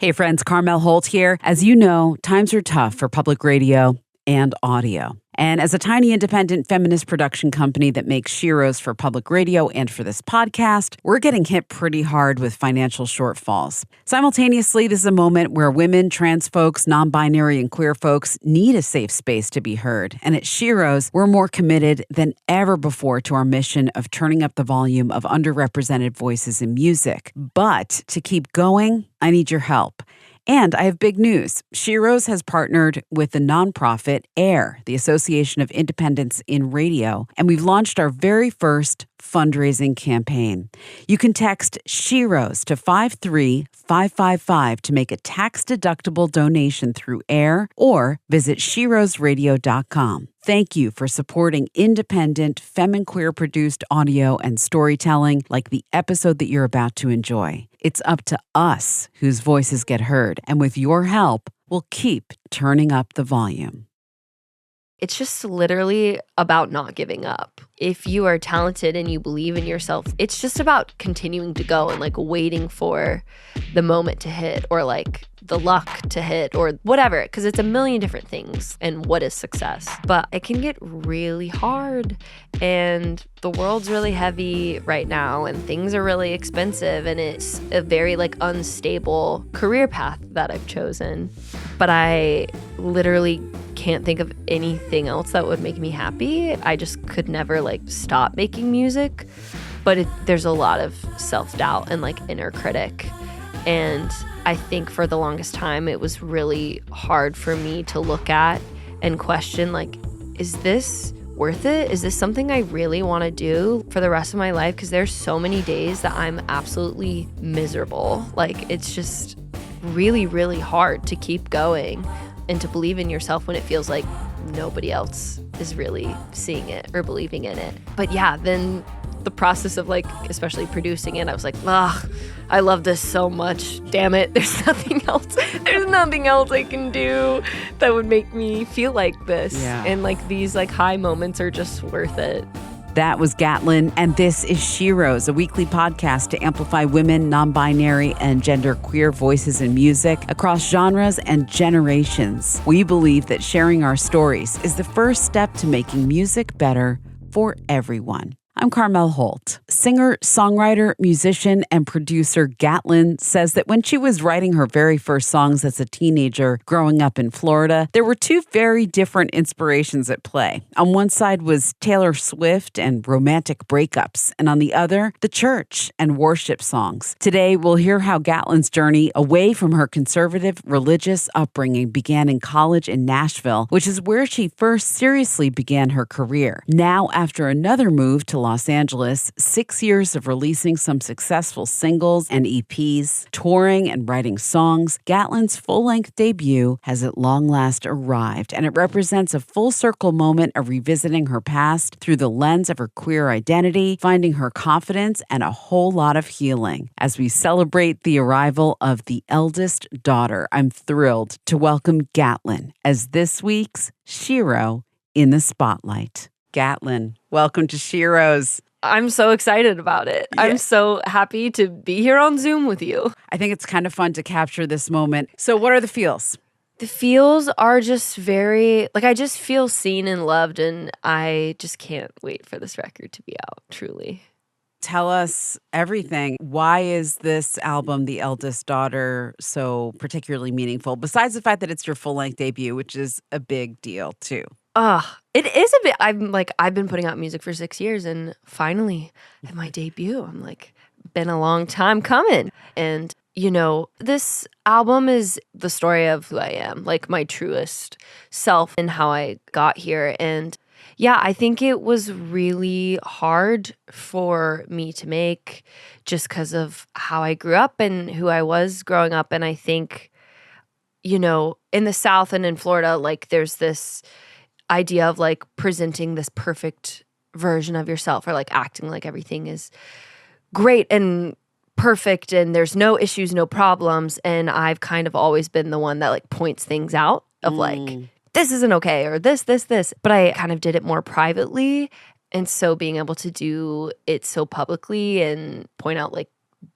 Hey friends, Carmel Holt here. As you know, times are tough for public radio and audio. And as a tiny independent feminist production company that makes SHEROES for public radio and for this podcast, we're getting hit pretty hard with financial shortfalls. Simultaneously, this is a moment where women, trans folks, non-binary, and queer folks need a safe space to be heard. And at SHEROES, we're more committed than ever before to our mission of turning up the volume of underrepresented voices in music. But to keep going, I need your help. And I have big news. SHEROES has partnered with the nonprofit AIR, the Association of Independents in Radio, and we've launched our very first fundraising campaign. You can text SHEROES to 53555 to make a tax-deductible donation through AIR or visit SHEROESradio.com. Thank you for supporting independent, femme-queer-produced audio and storytelling like the episode that you're about to enjoy. It's up to us whose voices get heard, and with your help, we'll keep turning up the volume. It's just literally about not giving up. If you are talented and you believe in yourself, it's just about continuing to go and waiting for the moment to hit or the luck to hit or whatever, because it's a million different things and what is success. But it can get really hard and the world's really heavy right now and things are really expensive and it's a very unstable career path that I've chosen. But I literally can't think of anything else that would make me happy. I just could never stop making music. But there's a lot of self-doubt and inner critic. And I think for the longest time, it was really hard for me to look at and question, is this worth it? Is this something I really want to do for the rest of my life? Because there's so many days that I'm absolutely miserable. It's just really, really hard to keep going and to believe in yourself when it feels like nobody else is really seeing it or believing in it. But yeah, then the process of especially producing it, I was I love this so much. Damn it. There's nothing else. There's nothing else I can do that would make me feel like this. Yeah. And these high moments are just worth it. That was Gatlin, and this is SHEROES, a weekly podcast to amplify women, non-binary, and genderqueer voices in music across genres and generations. We believe that sharing our stories is the first step to making music better for everyone. I'm Carmel Holt. Singer, songwriter, musician, and producer Gatlin says that when she was writing her very first songs as a teenager growing up in Florida, there were two very different inspirations at play. On one side was Taylor Swift and romantic breakups, and on the other, the church and worship songs. Today, we'll hear how Gatlin's journey away from her conservative religious upbringing began in college in Nashville, which is where she first seriously began her career. Now, after another move to Los Angeles, 6 years of releasing some successful singles and EPs, touring and writing songs, Gatlin's full-length debut has at long last arrived, and it represents a full-circle moment of revisiting her past through the lens of her queer identity, finding her confidence, and a whole lot of healing. As we celebrate the arrival of the eldest daughter, I'm thrilled to welcome Gatlin as this week's SHEROE in the Spotlight. Gatlin, welcome to SHEROES. I'm so excited about it. Yeah. I'm so happy to be here on Zoom with you. I think it's kind of fun to capture this moment. So what are the feels? The feels are just very, I just feel seen and loved, and I just can't wait for this record to be out, truly. Tell us everything. Why is this album, The Eldest Daughter, so particularly meaningful? Besides the fact that it's your full-length debut, which is a big deal, too. It is a bit. I've been putting out music for 6 years, and finally at my debut, I'm been a long time coming. And this album is the story of who I am, my truest self and how I got here. And yeah, I think it was really hard for me to make just because of how I grew up and who I was growing up. And I think, in the South and in Florida, there's this idea of presenting this perfect version of yourself or acting like everything is great and perfect and there's no issues, no problems. And I've kind of always been the one that points things out of this isn't okay or this. But I kind of did it more privately. And so being able to do it so publicly and point out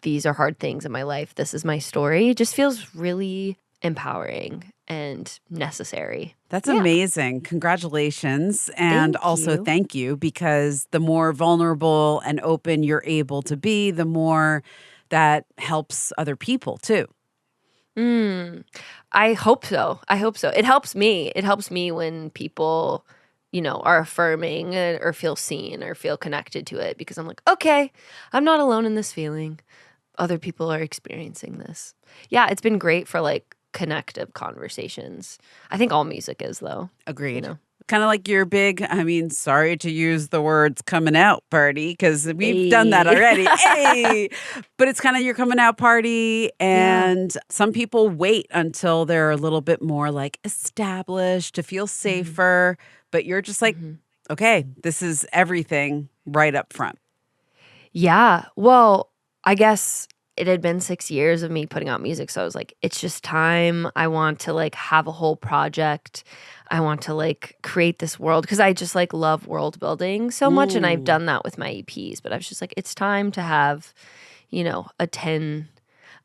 these are hard things in my life. This is my story. It just feels really empowering and necessary. That's Yeah. amazing. Congratulations. And Thank also you. thank you, because the more vulnerable and open you're able to be, the more that helps other people too. I hope so. I hope so. It helps me. It helps me when people, are affirming or feel seen or feel connected to it, because I'm like, okay, I'm not alone in this feeling. Other people are experiencing this. Yeah, it's been great for like connective conversations. I think all music is, though. Agreed. know. Kind of like your big, sorry to use the words coming out party, because we've done that already. Hey! But it's kind of your coming out party. And some people wait until they're a little bit more like established to feel safer. But you're just like, okay, this is everything right up front. Yeah. Well, I guess it had been 6 years of me putting out music. So I was like, it's just time. I want to like have a whole project. I want to like create this world, because I just like love world building so much. And I've done that with my EPs, but I was just like, it's time to have,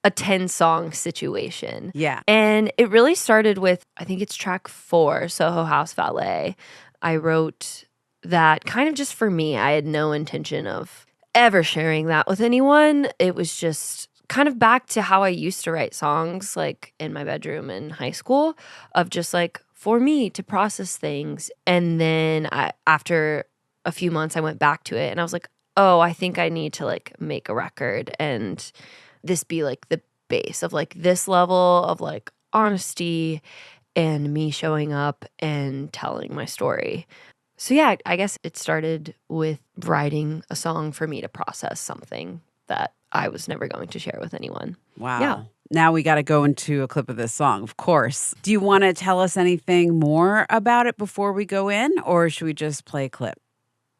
a 10 song situation. Yeah. And it really started with, I think it's track 4, Soho House Ballet. I wrote that kind of just for me. I had no intention of ever sharing that with anyone. It was just kind of back to how I used to write songs, like in my bedroom in high school, of just like for me to process things. And then after a few months, I went back to it and I was like, oh, I think I need to like make a record and this be like the base of like this level of like honesty and me showing up and telling my story. So yeah, I guess it started with writing a song for me to process something that I was never going to share with anyone. Wow. Yeah. Now we got to go into a clip of this song, of course. Do you want to tell us anything more about it before we go in, or should we just play a clip?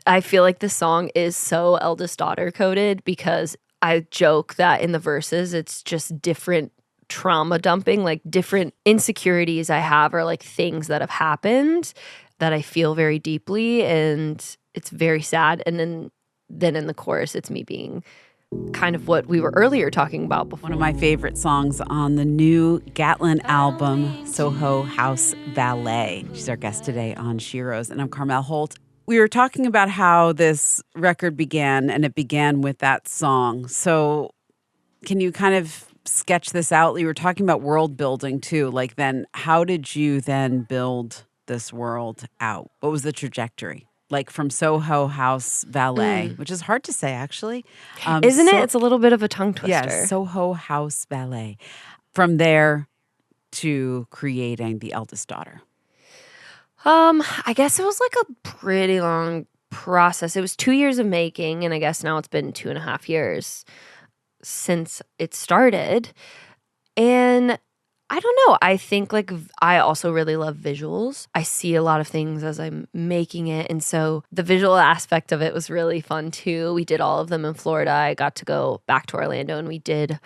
I feel like the song is so Eldest Daughter coded, because I joke that in the verses, it's just different trauma dumping, like different insecurities I have or like things that have happened that I feel very deeply, and it's very sad. And then in the chorus, it's me being kind of what we were earlier talking about before. One of my favorite songs on the new Gatlin album, Soho House Ballet. She's our guest today on SHEROES, and I'm Carmel Holt. We were talking about how this record began, and it began with that song. So can you kind of sketch this out? You were talking about world building too. Like, then how did you then build this world out? What was the trajectory? Like from Soho House Ballet, which is hard to say, actually. Isn't it? It's a little bit of a tongue twister. Yes, Soho House Ballet. From there to creating The Eldest Daughter. I guess it was like a pretty long process. It was 2 years of making, and I guess now it's been 2.5 years since it started. And I don't know. I think like I also really love visuals. I see a lot of things as I'm making it. And so the visual aspect of it was really fun too. We did all of them in Florida. I got to go back to Orlando and we did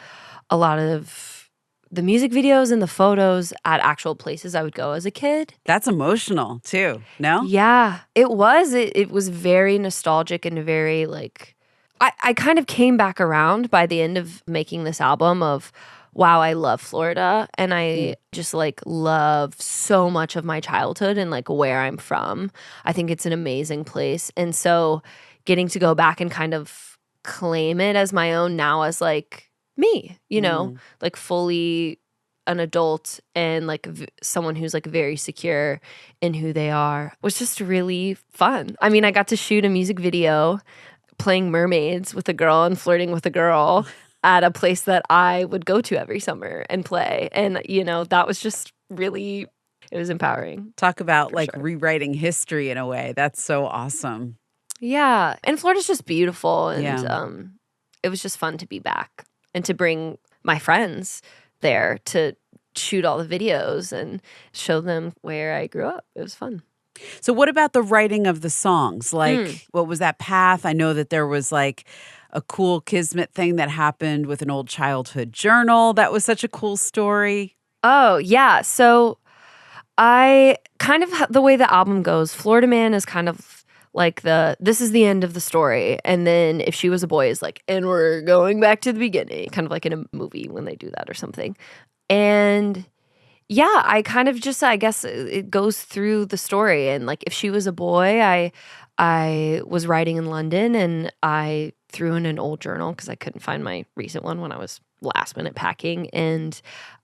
a lot of the music videos and the photos at actual places I would go as a kid. That's emotional too, no? Yeah, it was. It was very nostalgic and very like, I kind of came back around by the end of making this album of, wow, I love Florida, and I just like love so much of my childhood and like where I'm from. I think it's an amazing place. And so getting to go back and kind of claim it as my own now as like me, like fully an adult and like someone who's like very secure in who they are was just really fun. I mean, I got to shoot a music video playing mermaids with a girl and flirting with a girl at a place that I would go to every summer and play. And, that was just really, it was empowering. Talk about like rewriting history in a way. That's so awesome. Yeah. And Florida's just beautiful. And it was just fun to be back and to bring my friends there to shoot all the videos and show them where I grew up. It was fun. So what about the writing of the songs? Like, what was that path? I know that there was like a cool kismet thing that happened with an old childhood journal. That was such a cool story. Oh, yeah. So I kind of, the way the album goes, Florida Man is kind of like this is the end of the story. And then if she was a boy is like, and we're going back to the beginning, kind of like in a movie when they do that or something. And yeah, I kind of just, I guess it goes through the story. And like if she was a boy, I was writing in London and I threw in an old journal because I couldn't find my recent one when I was last minute packing. And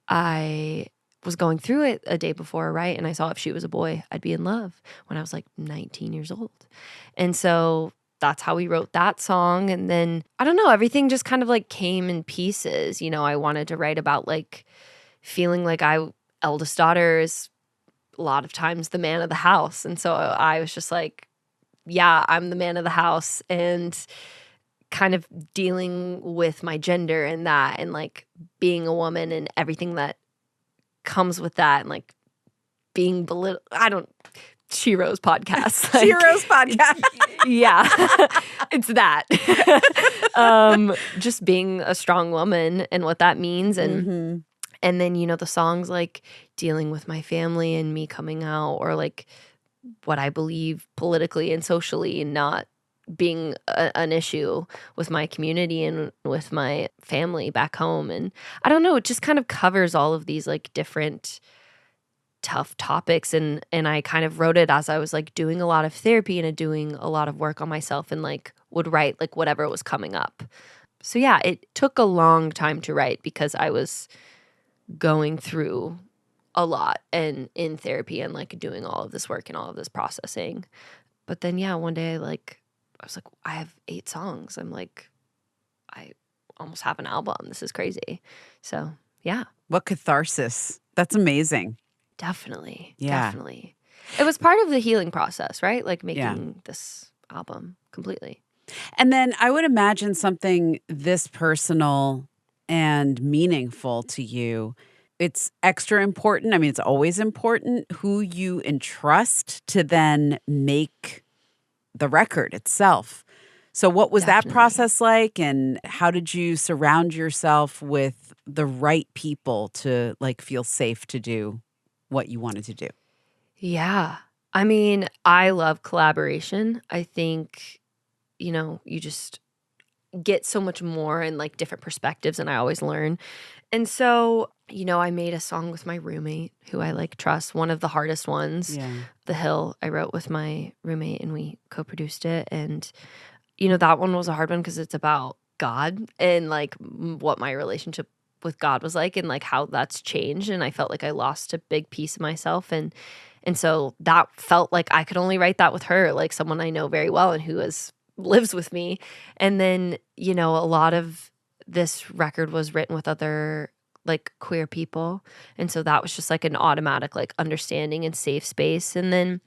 I was going through it a day before, right? And I saw if she was a boy, I'd be in love when I was like 19 years old. And so that's how we wrote that song. And then, I don't know, everything just kind of like came in pieces. You know, I wanted to write about like feeling like eldest daughter is a lot of times the man of the house. And so I was just like, yeah, I'm the man of the house, and kind of dealing with my gender and that, and like being a woman and everything that comes with that, and like being belittled. SHEROES podcast. Like, SHEROES podcast. Yeah, it's that. Just being a strong woman and what that means. And and then, you know, the songs like dealing with my family and me coming out, or like what I believe politically and socially, and not being an issue with my community and with my family back home. And I don't know, it just kind of covers all of these like different tough topics. And I kind of wrote it as I was like doing a lot of therapy and doing a lot of work on myself, and like would write like whatever was coming up. So yeah, it took a long time to write because I was going through a lot and in therapy and like doing all of this work and all of this processing. But then yeah, one day I was like, I have 8 songs. I'm like, I almost have an album. This is crazy. So yeah. What catharsis. That's amazing. Definitely. Yeah. Definitely. It was part of the healing process, right? Like making this album completely. And then I would imagine something this personal and meaningful to you, it's extra important. I mean, it's always important who you entrust to then make the record itself. So what was that process like, and how did you surround yourself with the right people to like feel safe to do what you wanted to do? Yeah. I mean, I love collaboration. I think, you know, you just get so much more and like different perspectives, and I always learn. And so, you know, I made a song with my roommate who I like trust, one of the hardest ones. Yeah. The Hill, I wrote with my roommate and we co-produced it. And, you know, that one was a hard one because it's about God and like what my relationship with God was like, and like how that's changed. And I felt like I lost a big piece of myself. And so that felt like I could only write that with her, like someone I know very well and who lives with me. And then, you know, a lot of this record was written with other like queer people. And so that was just like an automatic like understanding and safe space. And then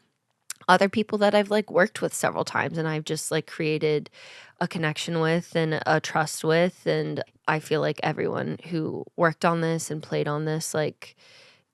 other people that I've like worked with several times and I've just like created a connection with and a trust with. And I feel like everyone who worked on this and played on this, like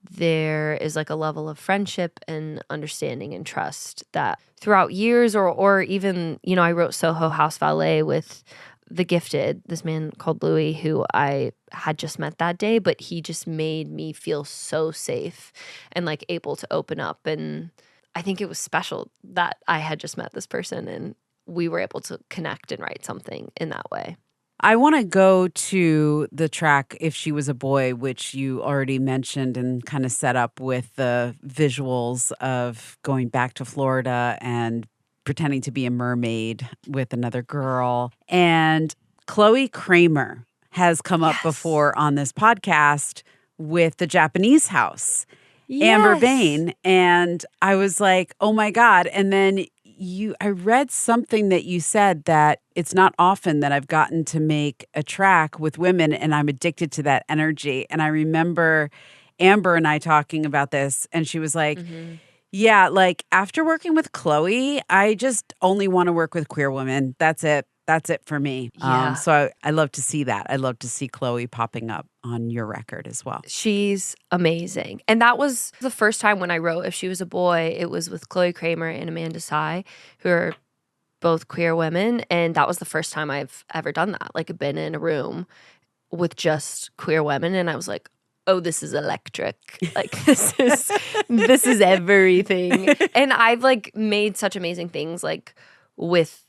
there is like a level of friendship and understanding and trust that throughout years, or even, you know, I wrote Soho House Valet with The Gifted, this man called Louis, who I had just met that day, but he just made me feel so safe and like able to open up. And I think it was special that I had just met this person and we were able to connect and write something in that way. I want to go to the track If She Was a Boy, which you already mentioned and kind of set up with the visuals of going back to Florida and pretending to be a mermaid with another girl. And Chloe Kramer has come up before on this podcast with the Japanese House, Amber Bain. And I was like, oh my God. And then I read something that you said that it's not often that I've gotten to make a track with women and I'm addicted to that energy. And I remember Amber and I talking about this, and she was like, yeah, like after working with Chloe, I just only want to work with queer women. That's it. That's it for me. Yeah. So I love to see that. I love to see Chloe popping up on your record as well. She's amazing. And that was the first time when I wrote If She Was a Boy, it was with Chloe Kramer and Amanda Sy, who are both queer women. And that was the first time I've ever done that, like been in a room with just queer women. And I was like, oh, this is electric. Like this is everything. And I've like made such amazing things like with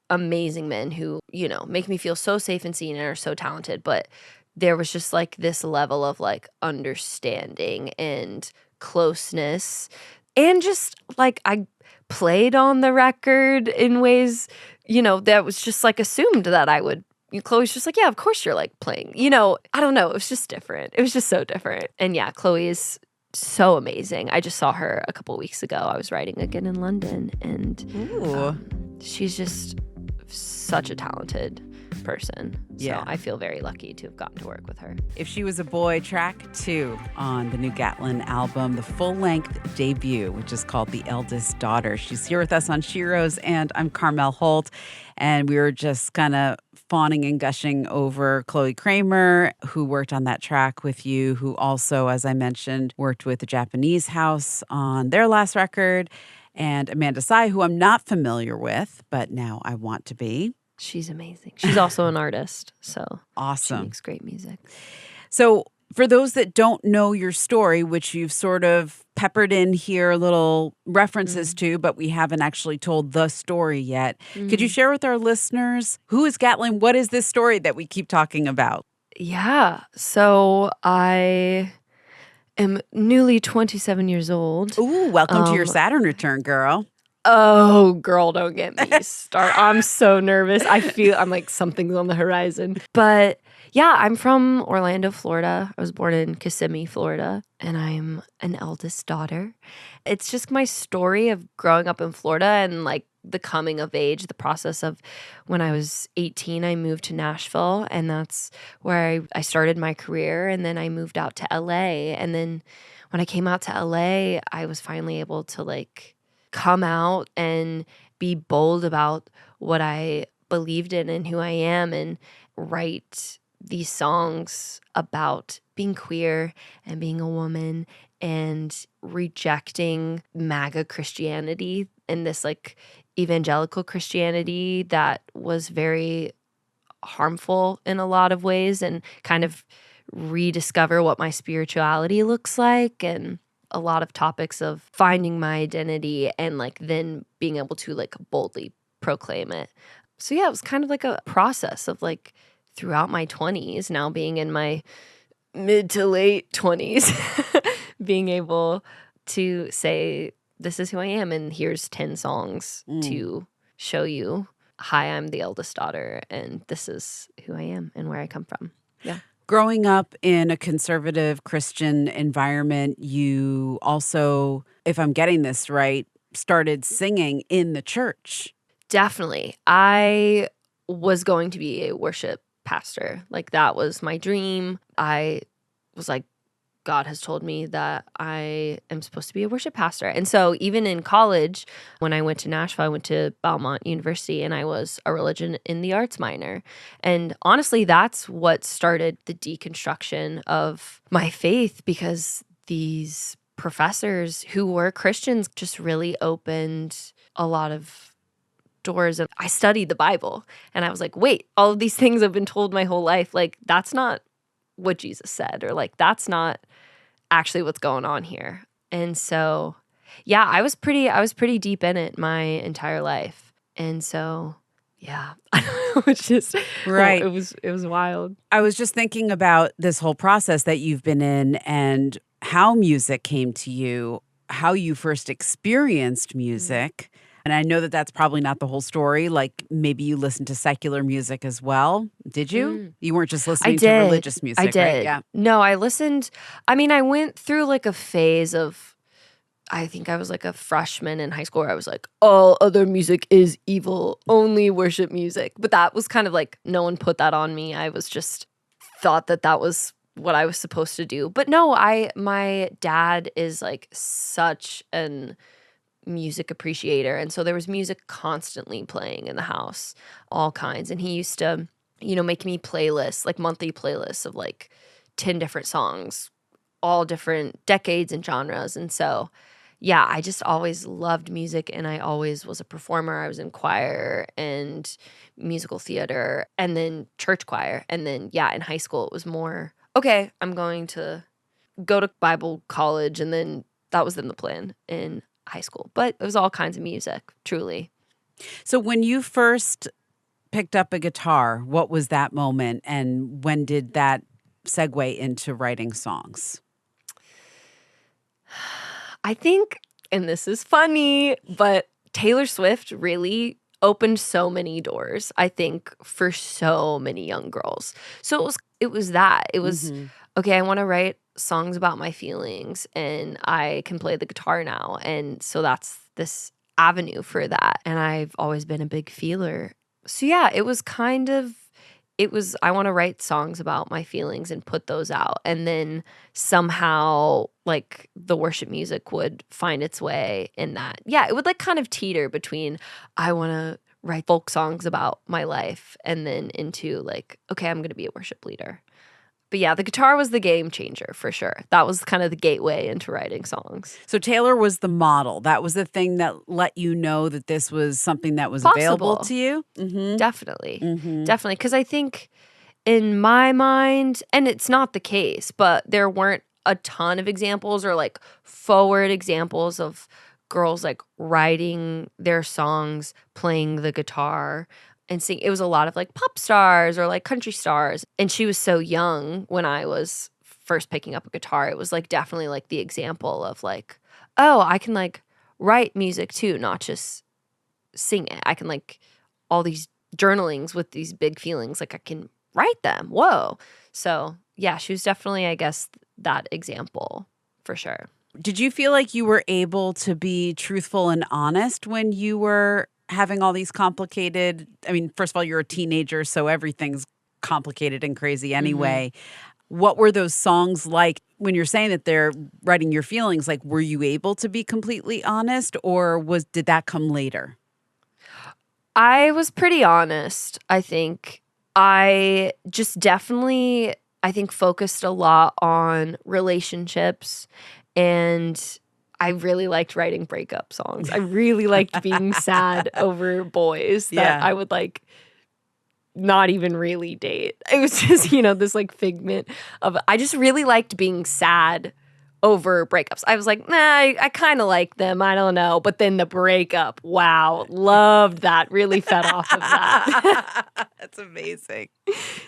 amazing men who, you know, make me feel so safe and seen and are so talented. But there was just like this level of like understanding and closeness. And just like I played on the record in ways, you know, that was just like assumed that I would. Chloe's just like, yeah, of course you're like playing. You know, I don't know. It was just different. It was just so different. And yeah, Chloe is so amazing. I just saw her a couple weeks ago. I was writing again in London, and she's just such a talented person. So I feel very lucky to have gotten to work with her. If She Was a Boy, track 2 on the new Gatlin album, the full-length debut, which is called The Eldest Daughter. She's here with us on SHEROES, and I'm Carmel Holt. And we were just kind of fawning and gushing over Chloe Kramer, who worked on that track with you, who also, as I mentioned, worked with the Japanese House on their last record, and Amanda Tsai, who I'm not familiar with, but now I want to be. She's amazing. She's also an artist, so awesome. She makes great music. So for those that don't know your story, which you've sort of peppered in here little references to, but we haven't actually told the story yet, could you share with our listeners, who is Gatlin? What is this story that we keep talking about? Yeah, so I am newly 27 years old. Ooh, welcome to your Saturn return, girl. Oh, girl, don't get me started. I'm so nervous. I'm like something's on the horizon. But yeah, I'm from Orlando, Florida. I was born in Kissimmee, Florida, and I'm an eldest daughter. It's just my story of growing up in Florida and like the coming of age, the process of when I was 18, I moved to Nashville, and that's where I started my career. And then I moved out to LA. And then when I came out to LA, I was finally able to like come out and be bold about what I believed in and who I am, and write these songs about being queer and being a woman and rejecting MAGA Christianity and this like evangelical Christianity that was very harmful in a lot of ways, and kind of rediscover what my spirituality looks like, and a lot of topics of finding my identity and like then being able to like boldly proclaim it. So yeah, it was kind of like a process of like throughout my 20s, now being in my mid to late 20s, being able to say, this is who I am, and here's 10 songs to show you, hi, I'm the eldest daughter, and this is who I am and where I come from. Yeah. Growing up in a conservative Christian environment, you also, if I'm getting this right, started singing in the church. Definitely. I was going to be a worship pastor. Like that was my dream. I was like, God has told me that I am supposed to be a worship pastor. And so even in college, when I went to Nashville, I went to Belmont University, and I was a religion in the arts minor. And honestly, that's what started the deconstruction of my faith, because these professors who were Christians just really opened a lot of doors. And I studied the Bible, and I was like, wait, all of these things I've been told my whole life, like that's not what Jesus said, or like that's not actually what's going on here. And so yeah, I was pretty deep in it my entire life. And so yeah, it's just right. Well, it was wild. I was just thinking about this whole process that you've been in and how music came to you, how you first experienced music. And I know that that's probably not the whole story. Like maybe you listened to secular music as well. Did you? You weren't just listening to religious music, I did. right? Yeah. No, I listened. I mean, I went through like a phase of, I think I was like a freshman in high school where I was like, all other music is evil, only worship music. But that was kind of like, no one put that on me. I was just thought that that was what I was supposed to do. But no, my dad is like such an music appreciator, and so there was music constantly playing in the house, all kinds. And he used to, you know, make me playlists, like monthly playlists of like 10 different songs, all different decades and genres. And so yeah, I just always loved music, and I always was a performer. I was in choir and musical theater and then church choir. And then yeah, in high school it was more, okay, I'm going to go to Bible college, and then that was then the plan in high school. But it was all kinds of music, truly. So when you first picked up a guitar, what was that moment, and when did that segue into writing songs? I think, and this is funny, but Taylor Swift really opened so many doors, I think, for so many young girls. So it was that. It was, okay, I want to write songs about my feelings, and I can play the guitar now. And so that's this avenue for that. And I've always been a big feeler. So yeah, it was I want to write songs about my feelings and put those out. And then somehow like the worship music would find its way in that. Yeah, it would like kind of teeter between I want to write folk songs about my life and then into like, okay, I'm going to be a worship leader. But yeah, the guitar was the game changer for sure. That was kind of the gateway into writing songs. So Taylor was the model. That was the thing that let you know that this was something that was available to you? Definitely. Definitely. Because I think in my mind, and it's not the case, but there weren't a ton of examples or like forward examples of girls like writing their songs, playing the guitar, and sing. It was a lot of like pop stars or like country stars. And she was so young when I was first picking up a guitar. It was like definitely like the example of like, oh, I can like write music too, not just sing it. I can like all these journalings with these big feelings, like I can write them. Whoa. So yeah, she was definitely, I guess, that example for sure. Did you feel like you were able to be truthful and honest when you were having all these complicated, I mean, first of all, you're a teenager, so everything's complicated and crazy anyway. What were those songs like when you're saying that they're writing your feelings? Like, were you able to be completely honest, or did that come later? I was pretty honest, I think. I just definitely, I think, focused a lot on relationships, and I really liked writing breakup songs. I really liked being sad over boys that I would like not even really date. It was just, this like figment of, I just really liked being sad over breakups. I was like, nah, I kind of like them. I don't know. But then the breakup, wow, loved that. Really fed off of that. That's amazing.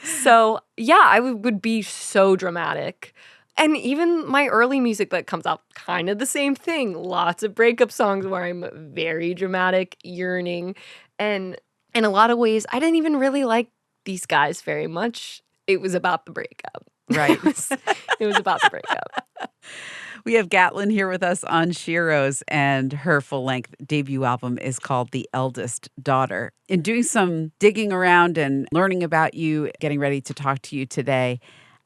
So yeah, I would be so dramatic. And even my early music that comes out, kind of the same thing. Lots of breakup songs where I'm very dramatic, yearning. And in a lot of ways, I didn't even really like these guys very much. It was about the breakup. Right. It was about the breakup. We have Gatlin here with us on SHEROES, and her full-length debut album is called The Eldest Daughter. In doing some digging around and learning about you, getting ready to talk to you today,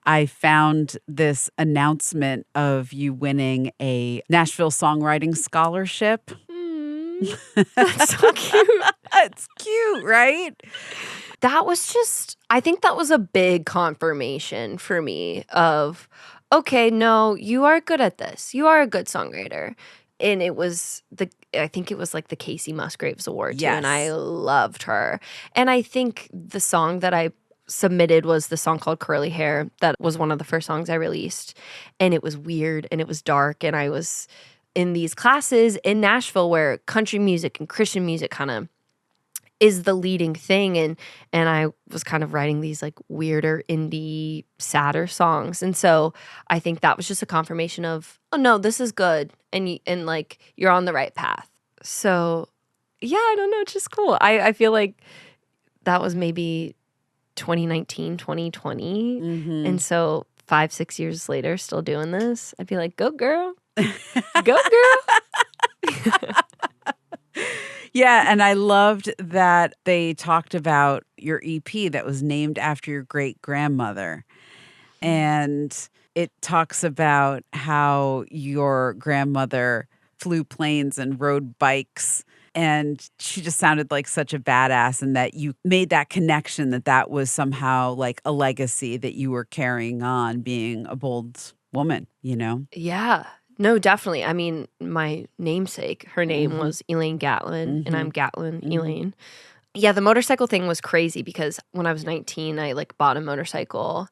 I found this announcement of you winning a Nashville Songwriting Scholarship. That's so cute. It's cute, right? That was just, I think that was a big confirmation for me of, okay, no, you are good at this. You are a good songwriter. And it was I think it was like the Casey Musgraves Award too. And I loved her. And I think the song that I submitted was the song called Curly Hair. That was one of the first songs I released. And it was weird and it was dark. And I was in these classes in Nashville where country music and Christian music kind of is the leading thing. And I was kind of writing these like weirder indie, sadder songs. And so I think that was just a confirmation of, oh no, this is good. And like you're on the right path. So yeah, I don't know. It's just cool. I feel like that was maybe 2019, 2020. And so 5-6 years later, still doing this. I'd be like, go girl. Go girl. Yeah, and I loved that they talked about your EP that was named after your great-grandmother. And it talks about how your grandmother flew planes and rode bikes. And she just sounded like such a badass, and that you made that connection that was somehow like a legacy that you were carrying on, being a bold woman, Yeah. No, definitely. I mean, my namesake, her name was Elaine Gatlin, and I'm Gatlin Elaine. Yeah, the motorcycle thing was crazy because when I was 19, I like bought a motorcycle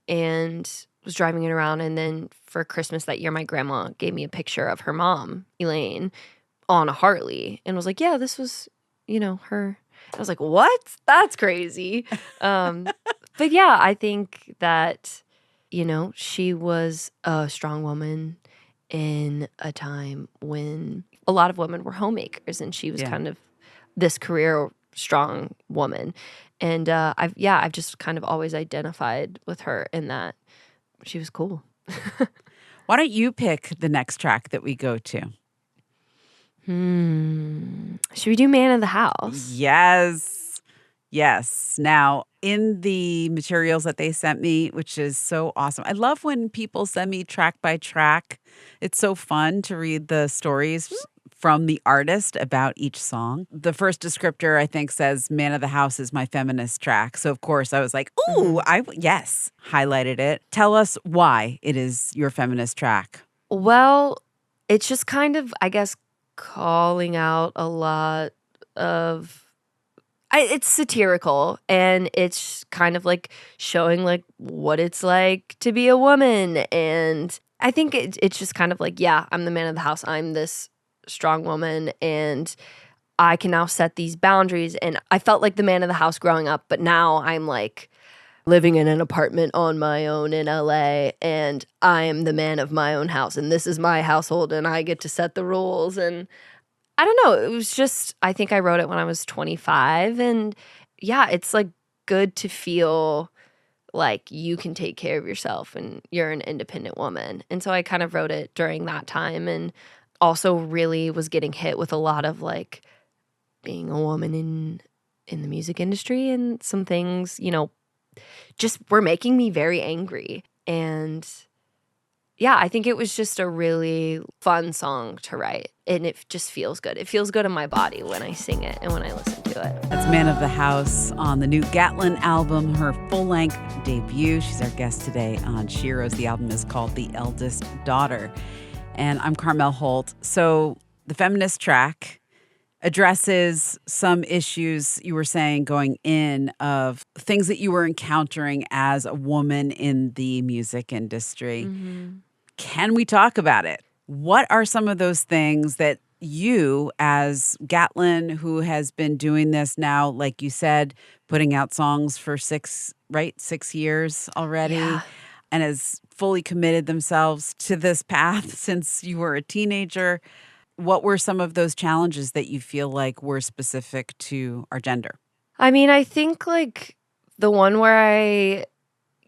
and was driving it around, and then for Christmas that year, my grandma gave me a picture of her mom, Elaine, on a Harley, and was like, yeah, this was, her. I was like, what? That's crazy. But yeah, I think that, she was a strong woman in a time when a lot of women were homemakers, and she was kind of this career strong woman. And I've just kind of always identified with her in that she was cool. Why don't you pick the next track that we go to? Should we do Man of the House? Yes. Now, in the materials that they sent me, which is so awesome. I love when people send me track by track. It's so fun to read the stories from the artist about each song. The first descriptor, I think, says Man of the House is my feminist track. So, of course, I was like, ooh, yes, highlighted it. Tell us why it is your feminist track. Well, it's just kind of, I guess, calling out a lot of it's satirical, and it's kind of like showing like what it's like to be a woman. And I think it's just kind of like, yeah, I'm the man of the house. I'm this strong woman, and I can now set these boundaries. And I felt like the man of the house growing up, but now I'm like living in an apartment on my own in LA, and I am the man of my own house, and this is my household, and I get to set the rules. And I don't know. It was just, I think I wrote it when I was 25. And yeah, it's like good to feel like you can take care of yourself and you're an independent woman. And so I kind of wrote it during that time, and also really was getting hit with a lot of like being a woman in the music industry, and some things, just were making me very angry. And yeah, I think it was just a really fun song to write, and it just feels good. It feels good in my body when I sing it and when I listen to it. That's Man of the House on the new Gatlin album, her full-length debut. She's our guest today on SHEROES. The album is called The Eldest Daughter. And I'm Carmel Holt. So the feminist track addresses some issues you were saying going in of things that you were encountering as a woman in the music industry. Mm-hmm. Can we talk about it? What are some of those things that you, as Gatlin, who has been doing this now, like you said, putting out songs for 6 years already, and has fully committed themselves to this path since you were a teenager? What were some of those challenges that you feel like were specific to our gender? I mean, I think like the one where I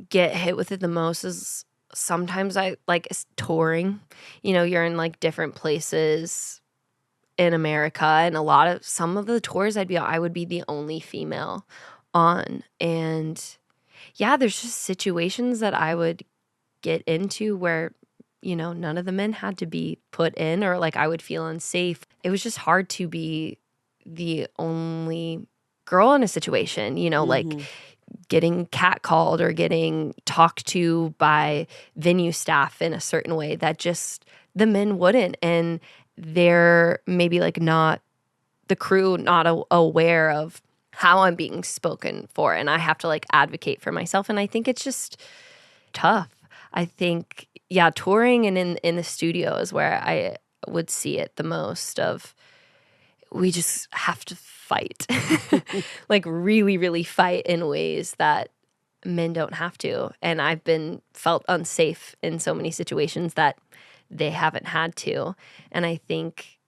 get hit with it the most is sometimes I like touring. You're in like different places in America, and some of the tours I would be the only female on. And yeah, there's just situations that I would get into where none of the men had to be put in, or like I would feel unsafe. It was just hard to be the only girl in a situation, like getting catcalled or getting talked to by venue staff in a certain way that just the men wouldn't. And they're maybe like not the crew, not aware of how I'm being spoken for. And I have to like advocate for myself. And I think it's just tough. I think, yeah, touring and in the studio is where I would see it the most of we just have to fight, like really, really fight in ways that men don't have to. And I've felt unsafe in so many situations that they haven't had to. And I think,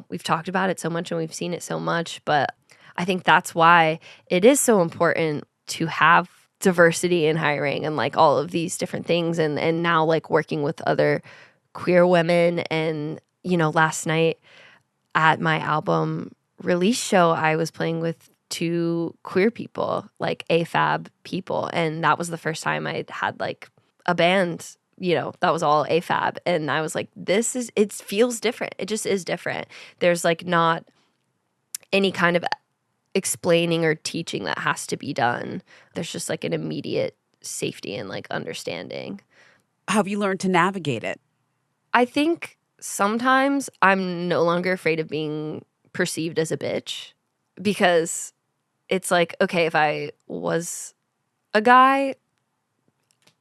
we've talked about it so much and we've seen it so much, but I think that's why it is so important to have diversity in hiring and like all of these different things. And now like working with other queer women. And, last night at my album release show, I was playing with 2 queer people, like AFAB people. And that was the first time I'd had like a band, that was all AFAB. And I was like, it feels different. It just is different. There's like not any kind of explaining or teaching that has to be done. There's just like an immediate safety and like understanding. How have you learned to navigate it? I think sometimes I'm no longer afraid of being perceived as a bitch, because it's like, okay, if I was a guy,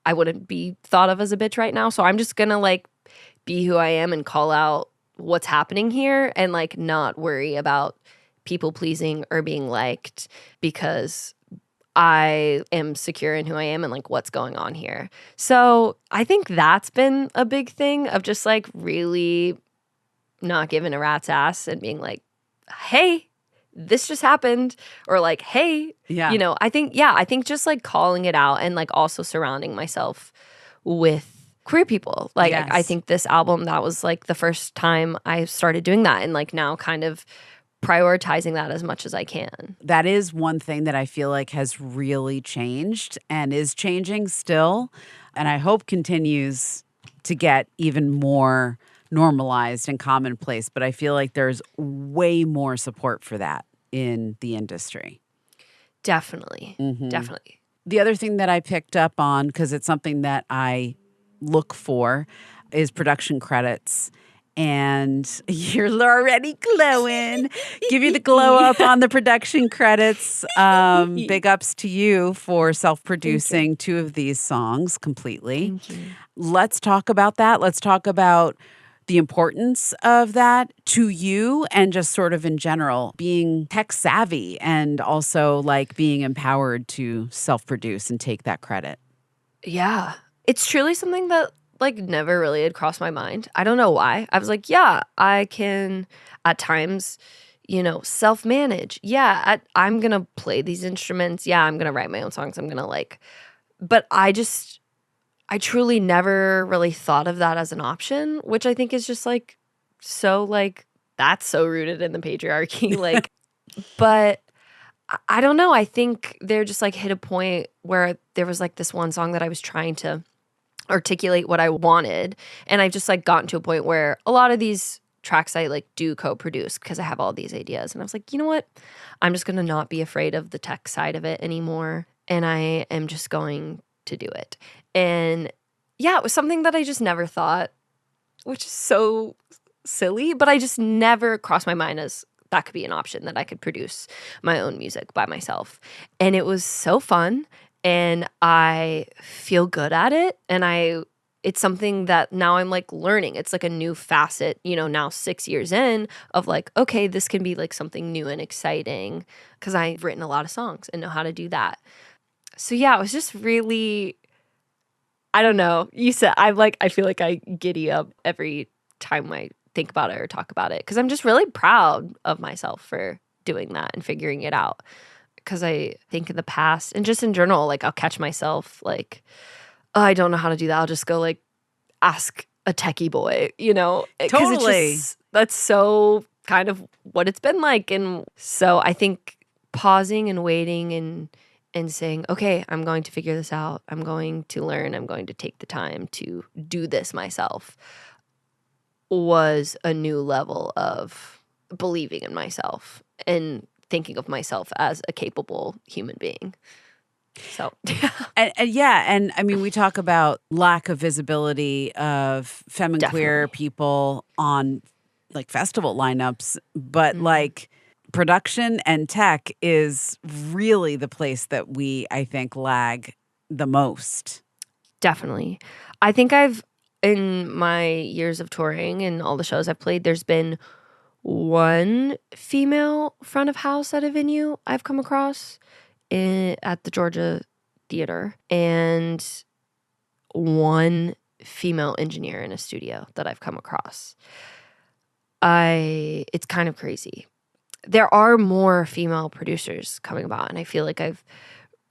I wouldn't be thought of as a bitch right now. So I'm just gonna like be who I am and call out what's happening here and like not worry about people pleasing or being liked because I am secure in who I am and like what's going on here. So I think that's been a big thing of just like really not giving a rat's ass and being like, hey, this just happened, or like, hey, Yeah. I think just like calling it out and like also surrounding myself with queer people. Like, Yes. I think this album, that was like the first time I started doing that and like now kind of prioritizing that as much as I can. That is one thing that I feel like has really changed and is changing still, and I hope continues to get even more normalized and commonplace. But I feel like there's way more support for that in the industry. Definitely. Mhm. Definitely. The other thing that I picked up on, because it's something that I look for, is production credits. And you're already glowing. Give you the glow up on the production credits. Big ups to you for self-producing 2 of these songs completely. Thank you. Let's talk about that. Let's talk about the importance of that to you and just sort of in general, being tech savvy and also like being empowered to self-produce and take that credit. Yeah. It's truly something that like never really had crossed my mind. I don't know why. I was like, yeah, I can at times, self-manage. Yeah, I'm going to play these instruments. Yeah, I'm going to write my own songs. I'm going to like, but I truly never really thought of that as an option, which I think is just like, so like, that's so rooted in the patriarchy. Like, but I don't know. I think they're just like hit a point where there was like this one song that I was trying to articulate what I wanted. And I've just like gotten to a point where a lot of these tracks I like do co-produce because I have all these ideas. And I was like, you know what? I'm just going to not be afraid of the tech side of it anymore. And I am just going to do it. And yeah, it was something that I just never thought, which is so silly, but I just never crossed my mind as that could be an option, that I could produce my own music by myself. And it was so fun. And I feel good at it. And it's something that now I'm like learning. It's like a new facet, now 6 years in of like, okay, this can be like something new and exciting because I've written a lot of songs and know how to do that. So yeah, it was just really, I don't know. You said, I feel like I giddy up every time I think about it or talk about it because I'm just really proud of myself for doing that and figuring it out. Because I think in the past and just in general, like I'll catch myself like, oh, I don't know how to do that. I'll just go like ask a techie boy, 'cause Totally. that's so kind of what it's been like. And so I think pausing and waiting and saying, okay, I'm going to figure this out. I'm going to learn. I'm going to take the time to do this myself was a new level of believing in myself and thinking of myself as a capable human being. So, And I mean, we talk about lack of visibility of femme and queer Definitely. people on like festival lineups, but like production and tech is really the place that we, I think, lag the most. Definitely. I think in my years of touring and all the shows I've played, there's been one female front of house at a venue I've come across at the Georgia Theater, and one female engineer in a studio that I've come across. It's kind of crazy. There are more female producers coming about, and I feel like I've,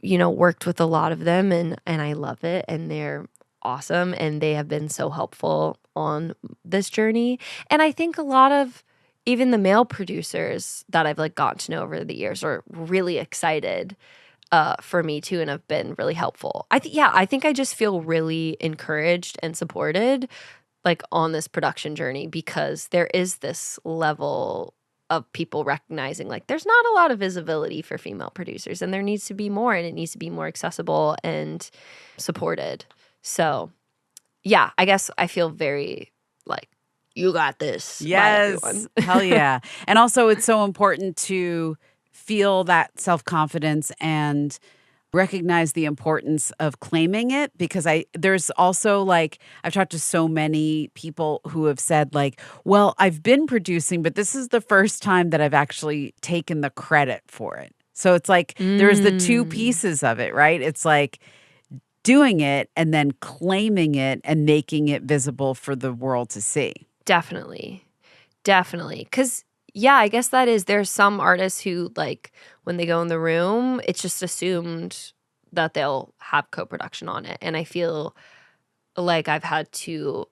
worked with a lot of them, and I love it, and they're awesome, and they have been so helpful on this journey. And I think a lot of even the male producers that I've like gotten to know over the years are really excited for me too, and have been really helpful. I think I just feel really encouraged and supported like on this production journey because there is this level of people recognizing like there's not a lot of visibility for female producers and there needs to be more, and it needs to be more accessible and supported. So yeah, I guess I feel very like, you got this. Yes. By everyone. Hell yeah. And also it's so important to feel that self-confidence and recognize the importance of claiming it, because there's also like I've talked to so many people who have said like, well, I've been producing, but this is the first time that I've actually taken the credit for it. So it's like there's the two pieces of it, right? It's like doing it and then claiming it and making it visible for the world to see. Definitely. Definitely. Because, yeah, I guess there's some artists who, like, when they go in the room, it's just assumed that they'll have co-production on it. And I feel like I've had to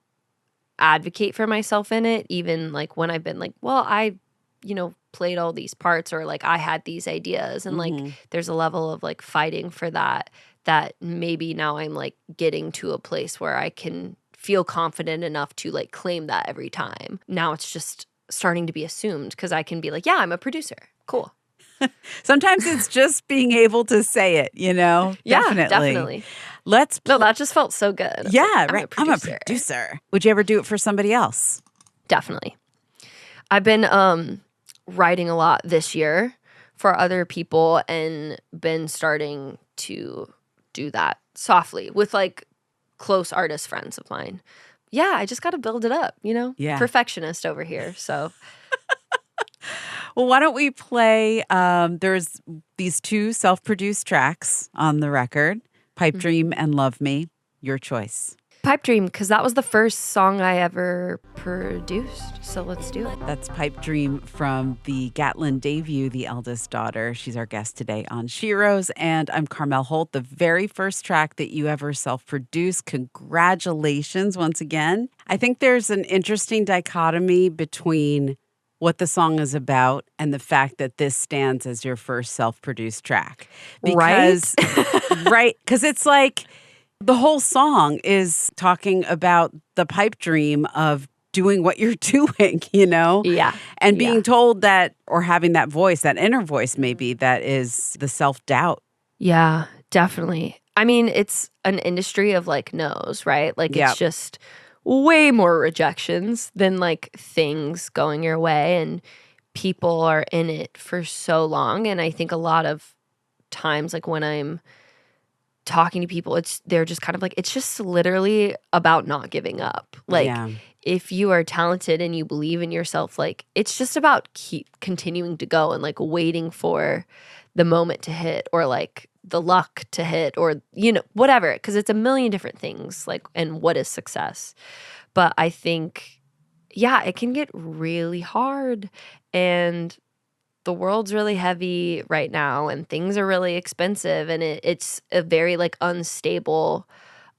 advocate for myself in it, even, like, when I've been like, well, I, played all these parts, or, like, I had these ideas. And, like, there's a level of, like, fighting for that maybe now I'm, like, getting to a place where I can feel confident enough to like claim that every time. Now it's just starting to be assumed because I can be like, yeah, I'm a producer. Cool. Sometimes it's just being able to say it, Yeah, definitely. No, that just felt so good. Yeah, like, right. I'm a producer. Would you ever do it for somebody else? Definitely. I've been writing a lot this year for other people and been starting to do that softly with like close artist friends of mine. Yeah, I just got to build it up, Yeah. Perfectionist over here, so. Well, why don't we play, there's these two self-produced tracks on the record, Pipe Dream and Love Me, your choice. Pipe Dream, because that was the first song I ever produced, so let's do it. That's Pipe Dream from the Gatlin debut, The Eldest Daughter. She's our guest today on SHEROES, and I'm Carmel Holt, the very first track that you ever self-produced. Congratulations once again. I think there's an interesting dichotomy between what the song is about and the fact that this stands as your first self-produced track. Because, right? Because it's like the whole song is talking about the pipe dream of doing what you're doing, Yeah. And being told that, or having that voice, that inner voice maybe, that is the self-doubt. Yeah, definitely. I mean, it's an industry of like no's, right? Like it's just way more rejections than like things going your way, and people are in it for so long. And I think a lot of times, like when I'm talking to people, they're just kind of like, it's just literally about not giving up. Like if you are talented and you believe in yourself, like it's just about keep continuing to go and like waiting for the moment to hit, or like the luck to hit, or whatever, because it's a million different things, like, and what is success. But I think it can get really hard, and the world's really heavy right now, and things are really expensive, and it's a very like unstable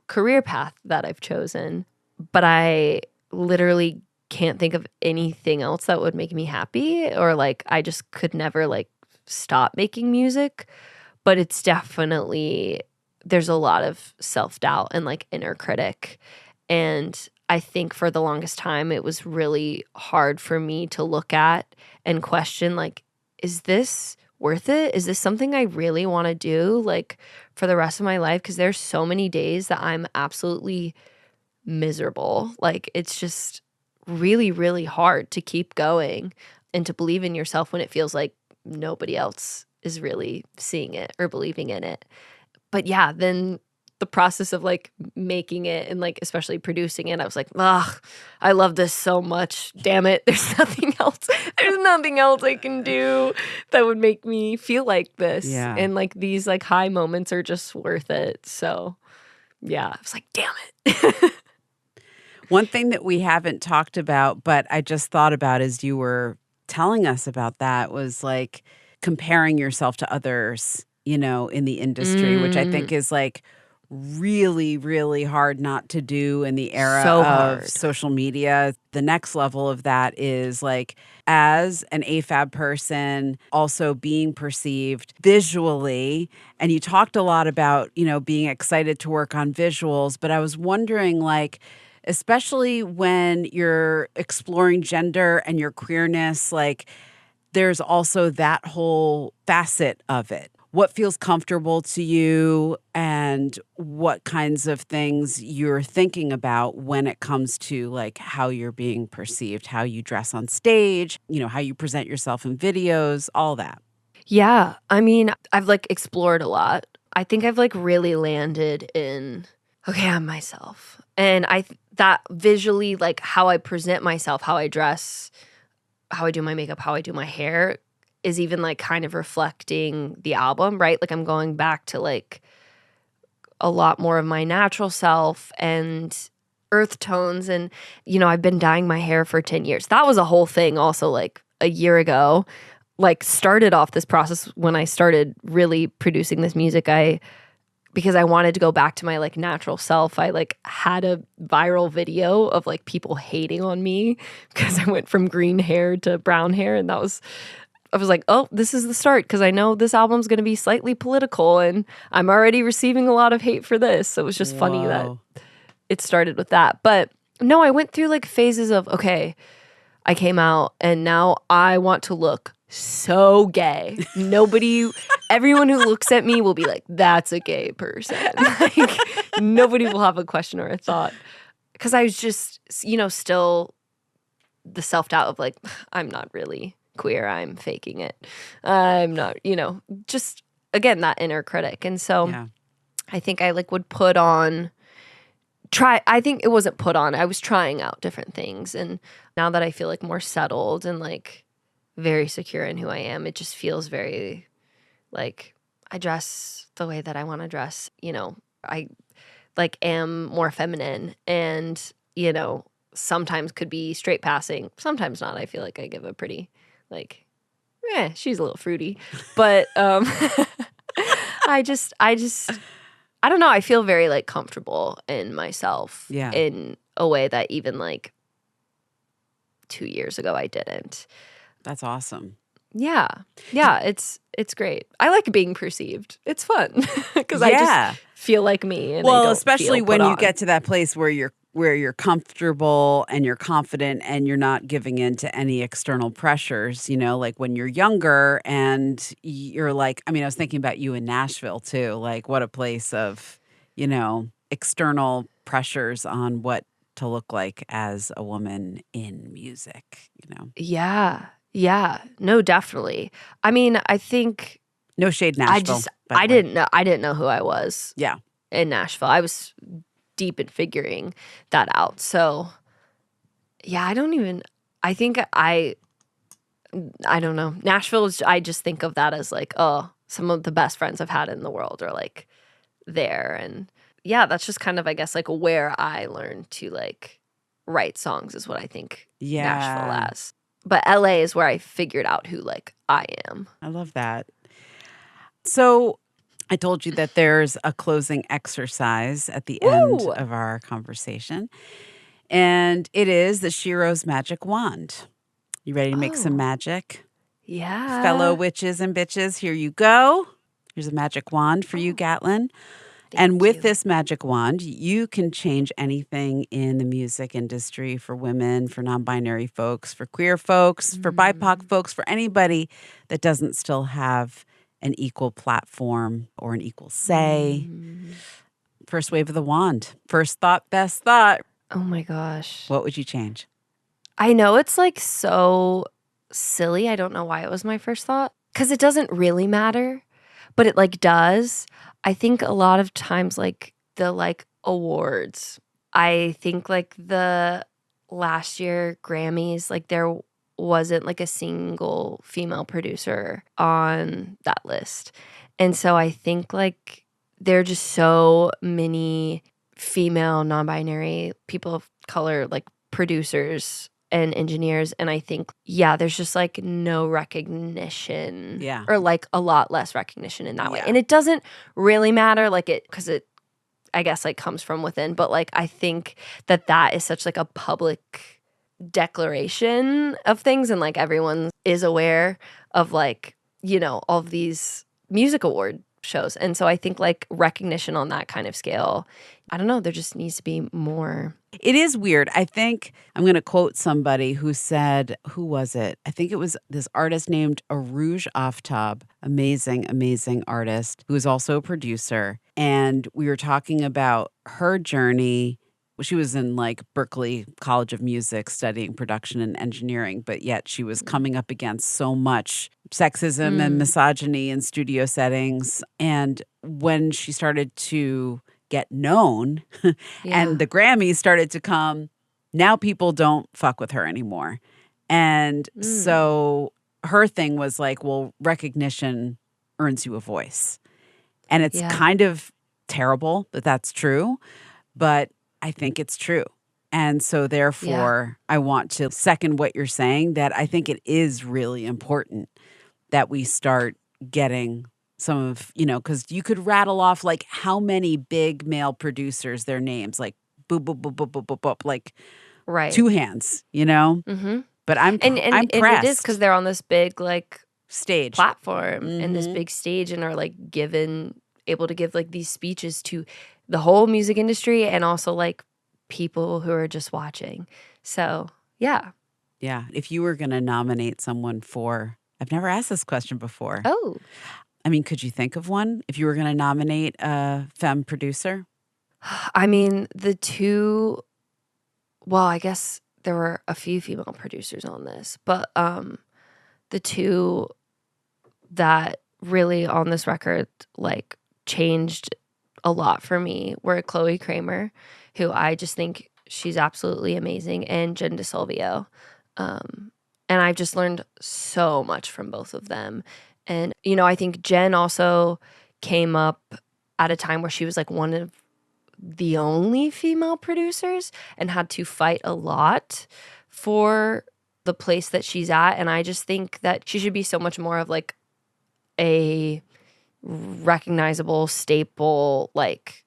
career path that I've chosen. But I literally can't think of anything else that would make me happy, or like I just could never like stop making music. But it's definitely, there's a lot of self-doubt and like inner critic. And I think for the longest time, it was really hard for me to look at and question, like, is this worth it? Is this something I really want to do, like, for the rest of my life? Because there's so many days that I'm absolutely miserable. Like, it's just really, really hard to keep going and to believe in yourself when it feels like nobody else is really seeing it or believing in it. But yeah, then the process of like making it and like especially producing it, I was like, ugh, I love this so much. Damn it. There's nothing else. There's nothing else I can do that would make me feel like this. Yeah. And like these like high moments are just worth it. So yeah, I was like, damn it. One thing that we haven't talked about, but I just thought about as you were telling us about that, was like comparing yourself to others, in the industry, which I think is like really, really hard not to do in the era of social media. The next level of that is like, as an AFAB person, also being perceived visually. And you talked a lot about, being excited to work on visuals, but I was wondering, like, especially when you're exploring gender and your queerness, like, there's also that whole facet of it. What feels comfortable to you, and what kinds of things you're thinking about when it comes to like how you're being perceived, how you dress on stage, how you present yourself in videos, all that. Yeah. I mean, I've like explored a lot I think I've like really landed in, okay, I'm myself. And that visually, like how I present myself, how I dress, how I do my makeup, how I do my hair is even like kind of reflecting the album, right? Like I'm going back to like a lot more of my natural self and earth tones. And, I've been dyeing my hair for 10 years. That was a whole thing also like a year ago. Like started off this process when I started really producing this music. Because I wanted to go back to my like natural self. I like had a viral video of like people hating on me because I went from green hair to brown hair. And I was like, oh, this is the start, because I know this album's going to be slightly political and I'm already receiving a lot of hate for this. So it was just funny that it started with that. But no, I went through like phases of, okay, I came out and now I want to look so gay. Everyone who looks at me will be like, that's a gay person. Like, nobody will have a question or a thought. Because I was just, still the self-doubt of like, I'm not really queer. I'm faking it. I'm not, just, again, that inner critic. And so I think I like would I think it wasn't put on. I was trying out different things. And now that I feel like more settled and like very secure in who I am, it just feels very like I dress the way that I want to dress. I like am more feminine and, sometimes could be straight passing, sometimes not. I feel like I give a pretty like, she's a little fruity. But I don't know. I feel very like comfortable in myself in a way that even like 2 years ago I didn't. That's awesome. Yeah. Yeah, it's great. I like being perceived. It's fun because I just feel like me. And well, especially when you get to that place where you're comfortable and you're confident and you're not giving in to any external pressures, like when you're younger and you're like, I was thinking about you in Nashville too. Like what a place of, external pressures on what to look like as a woman in music, Yeah. Yeah. No, definitely. I think no shade Nashville. I didn't know who I was. Yeah. In Nashville. I was deep in figuring that out. So yeah, I don't know. Nashville I just think of that as like, oh, some of the best friends I've had in the world are like there. And yeah, that's just kind of, I guess, like where I learned to like write songs is what I think Nashville as. But LA is where I figured out who like I am. I love that. So I told you that there's a closing exercise at the end of our conversation. And it is the SHEROES magic wand. You ready to make some magic? Yeah. Fellow witches and bitches, here you go. Here's a magic wand for you, Gatlin. And with this magic wand, you can change anything in the music industry for women, for non-binary folks, for queer folks, for BIPOC folks, for anybody that doesn't still have an equal platform or an equal say. First wave of the wand. First thought, best thought. Oh my gosh. What would you change? I know it's like so silly. I don't know why it was my first thought. Because it doesn't really matter, but it like does. I think a lot of times like the like awards, I think like the last year Grammys, like there wasn't like a single female producer on that list. And so I think like there are just so many female non-binary people of color like producers and engineers, and I think there's just like no recognition or like a lot less recognition in that way. And it doesn't really matter like it because it I guess like comes from within, but like I think that is such like a public declaration of things, and like everyone is aware of like all of these music award shows. And so I think like recognition on that kind of scale, I don't know, there just needs to be more. It is weird. I think I'm going to quote somebody who said, who was it? I think it was this artist named Arouge Aftab, amazing, amazing artist who is also a producer. And we were talking about her journey she was in like Berklee College of Music studying production and engineering, but yet she was coming up against so much sexism and misogyny in studio settings. And when she started to get known and the Grammys started to come, now people don't fuck with her anymore. And so her thing was like, well, recognition earns you a voice. And it's kind of terrible that that's true, but I think it's true. And so therefore, I want to second what you're saying, that I think it is really important that we start getting some of, because you could rattle off like how many big male producers, their names, like boop, boop, boop, boop, boop, boop, boop, like two hands, Mm-hmm. But I'm pressed. And it is because they're on this big like stage platform and this big stage and are like able to give like these speeches to the whole music industry and also like people who are just watching. So, yeah. Yeah. If you were going to nominate someone for, I've never asked this question before. Oh. I mean, could you think of one if you were going to nominate a femme producer? I mean, I guess there were a few female producers on this, but the two that really on this record like changed a lot for me were Chloe Kramer, who I just think she's absolutely amazing, and Jen DeSilvio. And I've just learned so much from both of them. And, I think Jen also came up at a time where she was like one of the only female producers and had to fight a lot for the place that she's at. And I just think that she should be so much more of like a recognizable staple, like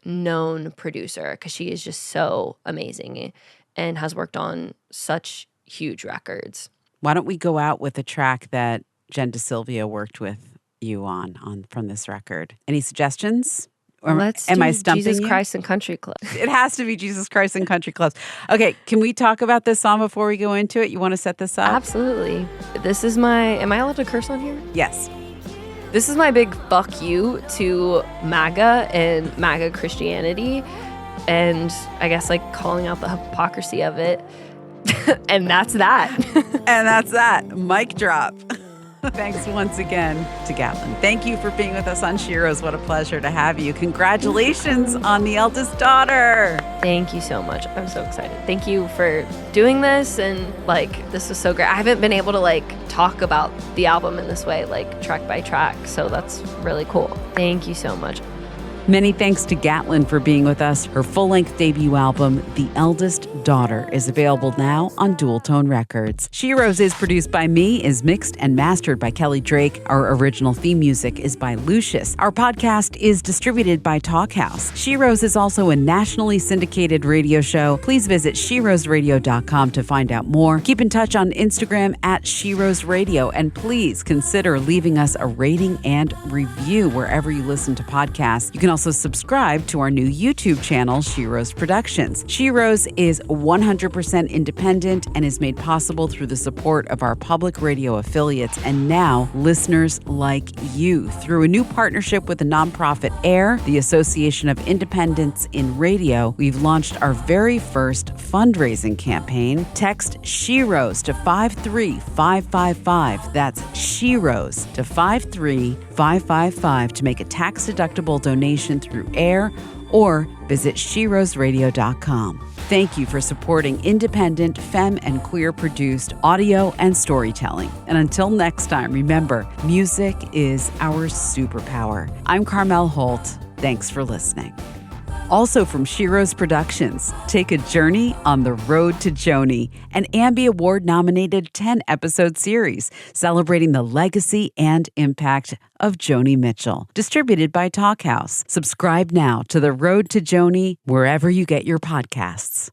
known producer, because she is just so amazing and has worked on such huge records. Why don't we go out with a track that Jen DeSilvio worked with you on from this record? Any suggestions? Or Let's am do I stumping Jesus you? Christ and Country Club. It has to be Jesus Christ and Country Clubs. Okay, can we talk about this song before we go into it? You want to set this up? Absolutely. This is am I allowed to curse on here? Yes. This is my big fuck you to MAGA and MAGA Christianity, and I guess like calling out the hypocrisy of it. And that's that. And that's that. Mic drop. Thanks once again to Gatlin. Thank you for being with us on SHEROES. What a pleasure to have you. Congratulations on the eldest daughter. Thank you so much. I'm so excited. Thank you for doing this. And like, this was so great. I haven't been able to like talk about the album in this way, like track by track. So that's really cool. Thank you so much. Many thanks to Gatlin for being with us. Her full-length debut album, The Eldest Daughter, is available now on Dualtone Records. SHEROES is produced by me, is mixed and mastered by Kelly Drake. Our original theme music is by Lucius. Our podcast is distributed by Talkhouse. SHEROES is also a nationally syndicated radio show. Please visit SHEROESradio.com to find out more. Keep in touch on Instagram at SHEROES Radio, and please consider leaving us a rating and review wherever you listen to podcasts. You can also subscribe to our new YouTube channel, SHEROES Productions. SHEROES is 100% independent and is made possible through the support of our public radio affiliates and now listeners like you. Through a new partnership with the nonprofit AIR, the Association of Independents in Radio, we've launched our very first fundraising campaign. Text SHEROES to 53555. That's SHEROES to 53555 to make a tax-deductible donation through AIR or visit SHEROESradio.com. Thank you for supporting independent, femme, and queer-produced audio and storytelling. And until next time, remember, music is our superpower. I'm Carmel Holt. Thanks for listening. Also from SHEROES Productions, take a journey on the road to Joni, an Ambie Award-nominated 10-episode series celebrating the legacy and impact of Joni Mitchell. Distributed by Talkhouse. Subscribe now to The Road to Joni wherever you get your podcasts.